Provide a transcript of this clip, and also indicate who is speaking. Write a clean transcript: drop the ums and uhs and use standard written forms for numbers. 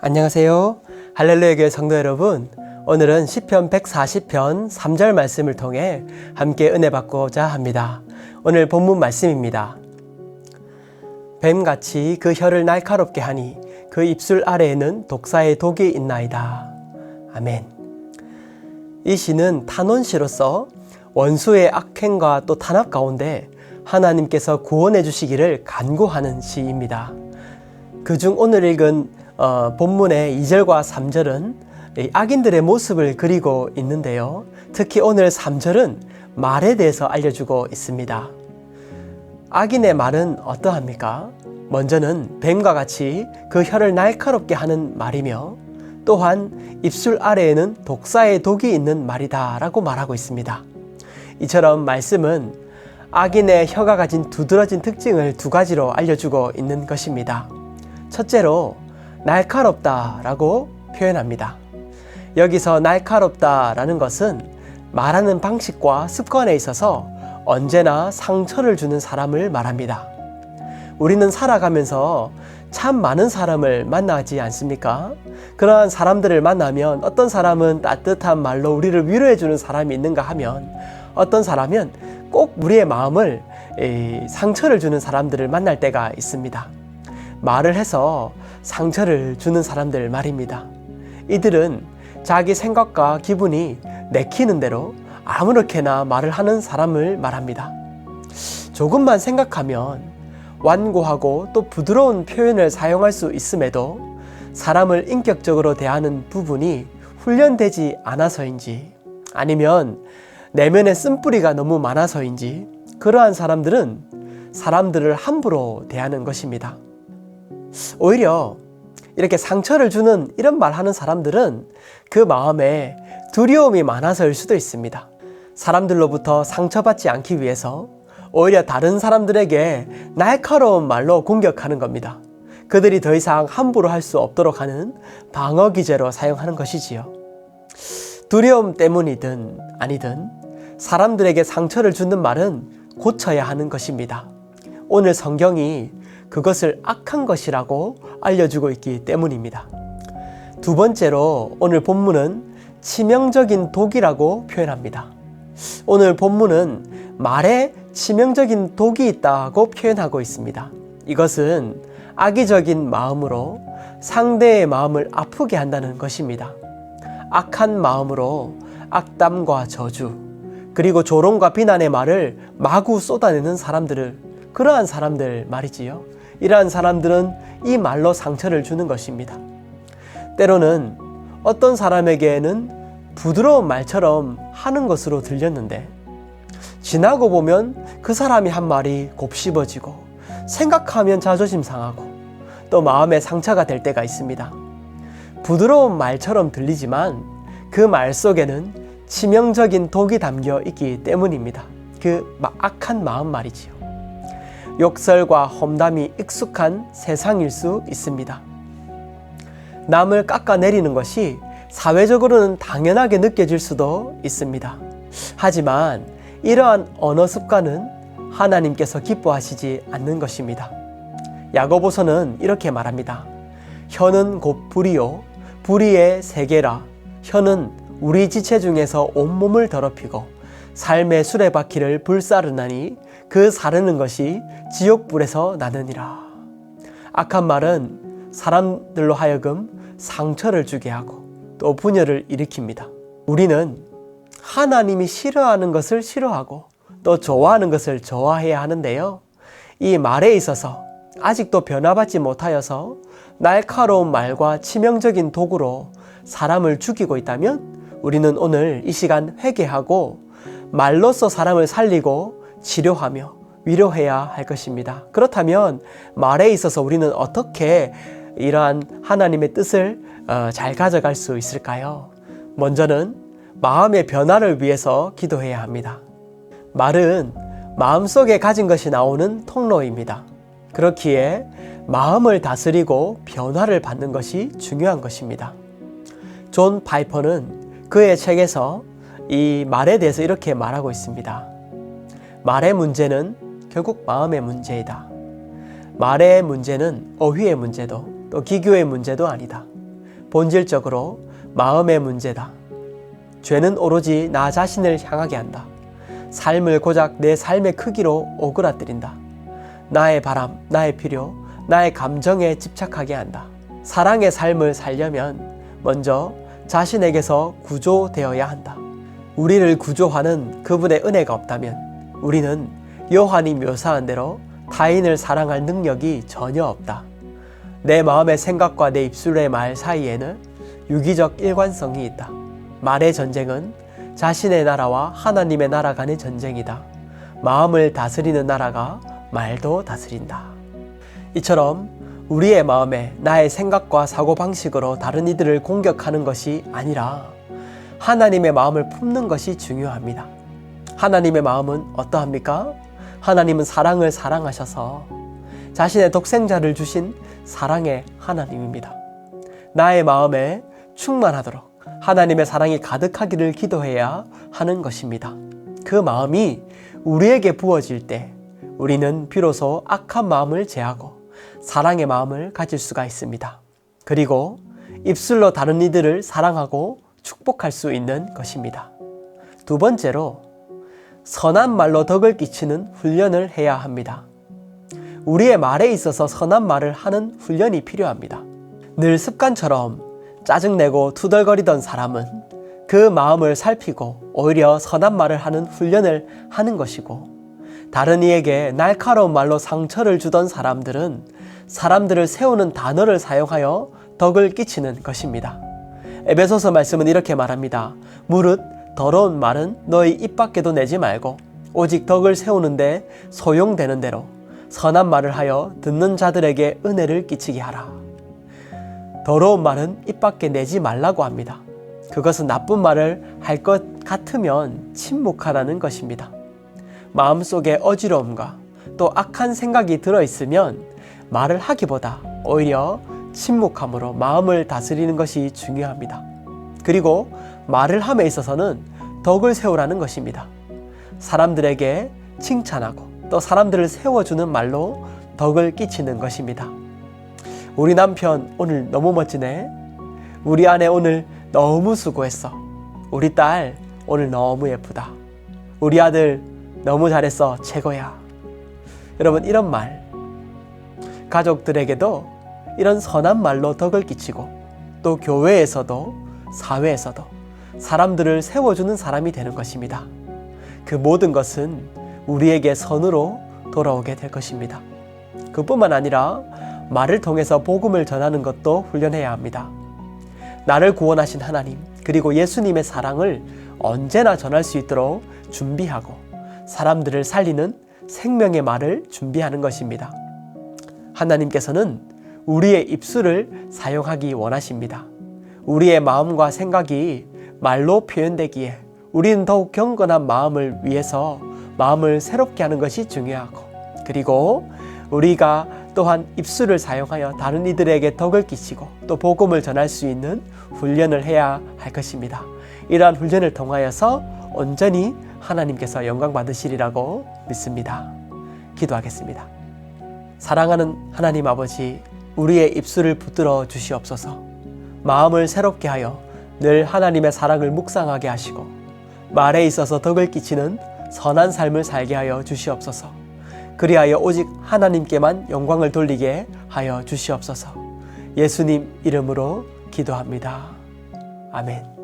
Speaker 1: 안녕하세요. 할렐루야 교회 성도 여러분, 오늘은 시편 140편 3절 말씀을 통해 함께 은혜 받고자 합니다. 오늘 본문 말씀입니다. 뱀같이 그 혀를 날카롭게 하니 그 입술 아래에는 독사의 독이 있나이다. 아멘. 이 시는 탄원시로서 원수의 악행과 또 탄압 가운데 하나님께서 구원해 주시기를 간구하는 시입니다. 그중 오늘 읽은 본문의 2절과 3절은 악인들의 모습을 그리고 있는데요. 특히 오늘 3절은 말에 대해서 알려주고 있습니다. 악인의 말은 어떠합니까? 먼저는 뱀과 같이 그 혀를 날카롭게 하는 말이며 또한 입술 아래에는 독사의 독이 있는 말이다 라고 말하고 있습니다. 이처럼 말씀은 악인의 혀가 가진 두드러진 특징을 두 가지로 알려주고 있는 것입니다. 첫째로 날카롭다 라고 표현합니다. 여기서 날카롭다 라는 것은 말하는 방식과 습관에 있어서 언제나 상처를 주는 사람을 말합니다. 우리는 살아가면서 참 많은 사람을 만나지 않습니까? 그러한 사람들을 만나면 어떤 사람은 따뜻한 말로 우리를 위로해주는 사람이 있는가 하면 어떤 사람은 꼭 우리의 마음을 상처를 주는 사람들을 만날 때가 있습니다. 말을 해서 상처를 주는 사람들 말입니다. 이들은 자기 생각과 기분이 내키는 대로 아무렇게나 말을 하는 사람을 말합니다. 조금만 생각하면 완고하고 또 부드러운 표현을 사용할 수 있음에도 사람을 인격적으로 대하는 부분이 훈련되지 않아서인지 아니면 내면의 쓴뿌리가 너무 많아서인지 그러한 사람들은 사람들을 함부로 대하는 것입니다. 오히려 이렇게 상처를 주는 이런 말하는 사람들은 그 마음에 두려움이 많아서일 수도 있습니다. 사람들로부터 상처받지 않기 위해서 오히려 다른 사람들에게 날카로운 말로 공격하는 겁니다. 그들이 더 이상 함부로 할 수 없도록 하는 방어 기제로 사용하는 것이지요. 두려움 때문이든 아니든 사람들에게 상처를 주는 말은 고쳐야 하는 것입니다. 오늘 성경이 그것을 악한 것이라고 알려주고 있기 때문입니다. 두 번째로 오늘 본문은 치명적인 독이라고 표현합니다. 오늘 본문은 말에 치명적인 독이 있다고 표현하고 있습니다. 이것은 악의적인 마음으로 상대의 마음을 아프게 한다는 것입니다. 악한 마음으로 악담과 저주, 그리고 조롱과 비난의 말을 마구 쏟아내는 사람들을 그러한 사람들 말이지요. 이러한 사람들은 이 말로 상처를 주는 것입니다. 때로는 어떤 사람에게는 부드러운 말처럼 하는 것으로 들렸는데 지나고 보면 그 사람이 한 말이 곱씹어지고 생각하면 자존심 상하고 또 마음에 상처가 될 때가 있습니다. 부드러운 말처럼 들리지만 그 말 속에는 치명적인 독이 담겨 있기 때문입니다. 그 악한 마음 말이지요. 욕설과 험담이 익숙한 세상일 수 있습니다. 남을 깎아내리는 것이 사회적으로는 당연하게 느껴질 수도 있습니다. 하지만 이러한 언어 습관은 하나님께서 기뻐하시지 않는 것입니다. 야고보서는 이렇게 말합니다. 혀는 곧 불이요 불의의 세계라. 혀는 우리 지체 중에서 온몸을 더럽히고 삶의 수레바퀴를 불사르나니 그 사르는 것이 지옥불에서 나느니라. 악한 말은 사람들로 하여금 상처를 주게 하고 또 분열을 일으킵니다. 우리는 하나님이 싫어하는 것을 싫어하고 또 좋아하는 것을 좋아해야 하는데요. 이 말에 있어서 아직도 변화받지 못하여서 날카로운 말과 치명적인 도구로 사람을 죽이고 있다면 우리는 오늘 이 시간 회개하고 말로써 사람을 살리고 치료하며 위로해야 할 것입니다. 그렇다면 말에 있어서 우리는 어떻게 이러한 하나님의 뜻을 잘 가져갈 수 있을까요? 먼저는 마음의 변화를 위해서 기도해야 합니다. 말은 마음속에 가진 것이 나오는 통로입니다. 그렇기에 마음을 다스리고 변화를 받는 것이 중요한 것입니다. 존 파이퍼는 그의 책에서 이 말에 대해서 이렇게 말하고 있습니다. 말의 문제는 결국 마음의 문제이다. 말의 문제는 어휘의 문제도 또 기교의 문제도 아니다. 본질적으로 마음의 문제다. 죄는 오로지 나 자신을 향하게 한다. 삶을 고작 내 삶의 크기로 오그라뜨린다. 나의 바람, 나의 필요, 나의 감정에 집착하게 한다. 사랑의 삶을 살려면 먼저 자신에게서 구조되어야 한다. 우리를 구조하는 그분의 은혜가 없다면 우리는 요한이 묘사한 대로 타인을 사랑할 능력이 전혀 없다. 내 마음의 생각과 내 입술의 말 사이에는 유기적 일관성이 있다. 말의 전쟁은 자신의 나라와 하나님의 나라 간의 전쟁이다. 마음을 다스리는 나라가 말도 다스린다. 이처럼 우리의 마음에 나의 생각과 사고방식으로 다른 이들을 공격하는 것이 아니라 하나님의 마음을 품는 것이 중요합니다. 하나님의 마음은 어떠합니까? 하나님은 사랑을 사랑하셔서 자신의 독생자를 주신 사랑의 하나님입니다. 나의 마음에 충만하도록 하나님의 사랑이 가득하기를 기도해야 하는 것입니다. 그 마음이 우리에게 부어질 때 우리는 비로소 악한 마음을 제하고 사랑의 마음을 가질 수가 있습니다. 그리고 입술로 다른 이들을 사랑하고 축복할 수 있는 것입니다. 두 번째로 선한 말로 덕을 끼치는 훈련을 해야 합니다. 우리의 말에 있어서 선한 말을 하는 훈련이 필요합니다. 늘 습관처럼 짜증내고 투덜거리던 사람은 그 마음을 살피고 오히려 선한 말을 하는 훈련을 하는 것이고, 다른 이에게 날카로운 말로 상처를 주던 사람들은 사람들을 세우는 단어를 사용하여 덕을 끼치는 것입니다. 에베소서 말씀은 이렇게 말합니다. 무릇 더러운 말은 너희 입 밖에도 내지 말고 오직 덕을 세우는데 소용되는 대로 선한 말을 하여 듣는 자들에게 은혜를 끼치게 하라. 더러운 말은 입 밖에 내지 말라고 합니다. 그것은 나쁜 말을 할 것 같으면 침묵하라는 것입니다. 마음속에 어지러움과 또 악한 생각이 들어있으면 말을 하기보다 오히려 침묵함으로 마음을 다스리는 것이 중요합니다. 그리고 말을 함에 있어서는 덕을 세우라는 것입니다. 사람들에게 칭찬하고 또 사람들을 세워주는 말로 덕을 끼치는 것입니다. 우리 남편 오늘 너무 멋지네. 우리 아내 오늘 너무 수고했어. 우리 딸 오늘 너무 예쁘다. 우리 아들 너무 잘했어. 최고야. 여러분, 이런 말, 가족들에게도 이런 선한 말로 덕을 끼치고 또 교회에서도 사회에서도 사람들을 세워주는 사람이 되는 것입니다. 그 모든 것은 우리에게 선으로 돌아오게 될 것입니다. 그뿐만 아니라 말을 통해서 복음을 전하는 것도 훈련해야 합니다. 나를 구원하신 하나님 그리고 예수님의 사랑을 언제나 전할 수 있도록 준비하고 사람들을 살리는 생명의 말을 준비하는 것입니다. 하나님께서는 우리의 입술을 사용하기 원하십니다. 우리의 마음과 생각이 말로 표현되기에 우리는 더욱 경건한 마음을 위해서 마음을 새롭게 하는 것이 중요하고, 그리고 우리가 또한 입술을 사용하여 다른 이들에게 덕을 끼치고 또 복음을 전할 수 있는 훈련을 해야 할 것입니다. 이러한 훈련을 통하여서 온전히 하나님께서 영광 받으시리라고 믿습니다. 기도하겠습니다. 사랑하는 하나님 아버지, 우리의 입술을 붙들어 주시옵소서. 마음을 새롭게 하여 늘 하나님의 사랑을 묵상하게 하시고 말에 있어서 덕을 끼치는 선한 삶을 살게 하여 주시옵소서. 그리하여 오직 하나님께만 영광을 돌리게 하여 주시옵소서. 예수님 이름으로 기도합니다. 아멘.